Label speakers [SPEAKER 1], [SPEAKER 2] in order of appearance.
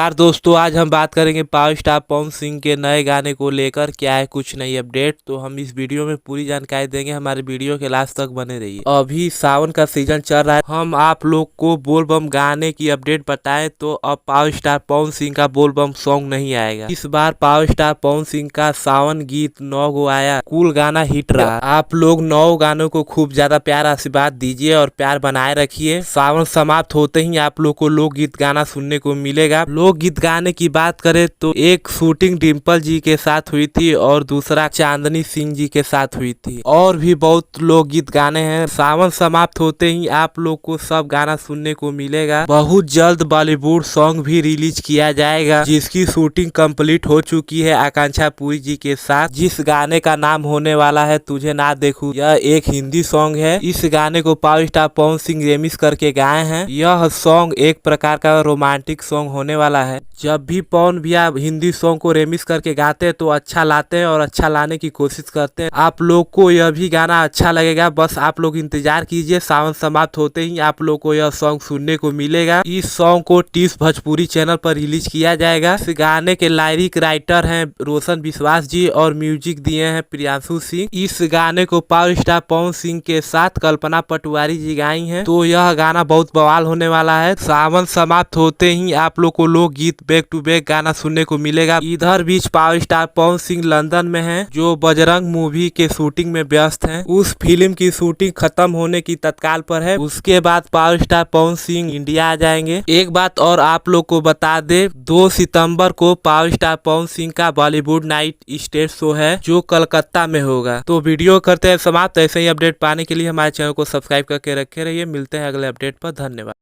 [SPEAKER 1] नमस्कार दोस्तों, आज हम बात करेंगे पावर स्टार पवन सिंह के नए गाने को लेकर क्या है कुछ नई अपडेट। तो हम इस वीडियो में पूरी जानकारी देंगे, हमारे वीडियो के लास्ट तक बने रहिए। अभी सावन का सीजन चल रहा है, हम आप लोग को बोल बम गाने की अपडेट बताएं तो अब पावर स्टार पवन सिंह का बोल बम सॉन्ग नहीं आएगा। इस बार पावर स्टार पवन सिंह का सावन गीत 9 गो आया, कुल गाना हिट रहा। आप लोग 9 गानों को खूब ज्यादा प्यार आशीर्वाद दीजिए और प्यार बनाए रखिए। सावन समाप्त होते ही आप लोग को लोकगीत गाना सुनने को मिलेगा। लोकगीत गाने की बात करें तो एक शूटिंग डिम्पल जी के साथ हुई थी और दूसरा चांदनी सिंह जी के साथ हुई थी। और भी बहुत लोकगीत गाने हैं। सावन समाप्त होते ही आप लोग को सब गाना सुनने को मिलेगा। बहुत जल्द बॉलीवुड सॉन्ग भी रिलीज किया जाएगा, जिसकी शूटिंग कंप्लीट हो चुकी है आकांक्षा पुरी जी के साथ। जिस गाने का नाम होने वाला है तुझे ना देखूं, यह एक हिंदी सॉन्ग है। इस गाने को power star Pawan Singh remix करके गाए हैं। यह सॉन्ग एक प्रकार का रोमांटिक सॉन्ग होने वाला है। जब भी पवन भैया हिंदी सॉन्ग को रेमिक्स करके गाते हैं तो अच्छा लाते हैं और अच्छा लाने की कोशिश करते हैं। आप लोग को यह भी गाना अच्छा लगेगा, बस आप लोग इंतजार कीजिए। सावन समाप्त होते ही आप लोग को यह सॉन्ग सुनने को मिलेगा। इस सॉन्ग को टीस भोजपुरी चैनल पर रिलीज किया जाएगा। इस गाने के लाइरिक राइटर हैं रोशन विश्वास जी और म्यूजिक दिए हैं प्रियांशु सिंह। इस गाने को पावर स्टार पवन सिंह के साथ कल्पना पटवारी जी गाई हैं। तो यह गाना बहुत बवाल होने वाला है। सावन समाप्त होते ही आप लोग को लोकगीत बैक टू बैक गाना सुनने को मिलेगा। इधर बीच power star Pawan Singh London में हैं, जो बजरंग मूवी के शूटिंग में व्यस्त हैं। उस फिल्म की शूटिंग खत्म होने की तत्काल पर है। उसके बाद power star Pawan Singh India आ जाएंगे। एक बात और आप लोग को बता दे, 2 सितंबर को पावर स्टार पवन सिंह का बॉलीवुड नाइट स्टेज शो है, जो कलकत्ता में होगा। तो वीडियो करते हैं समाप्त। ऐसे ही अपडेट पाने के लिए हमारे चैनल को सब्सक्राइब करके रखे रहिए। मिलते हैं अगले अपडेट पर। धन्यवाद।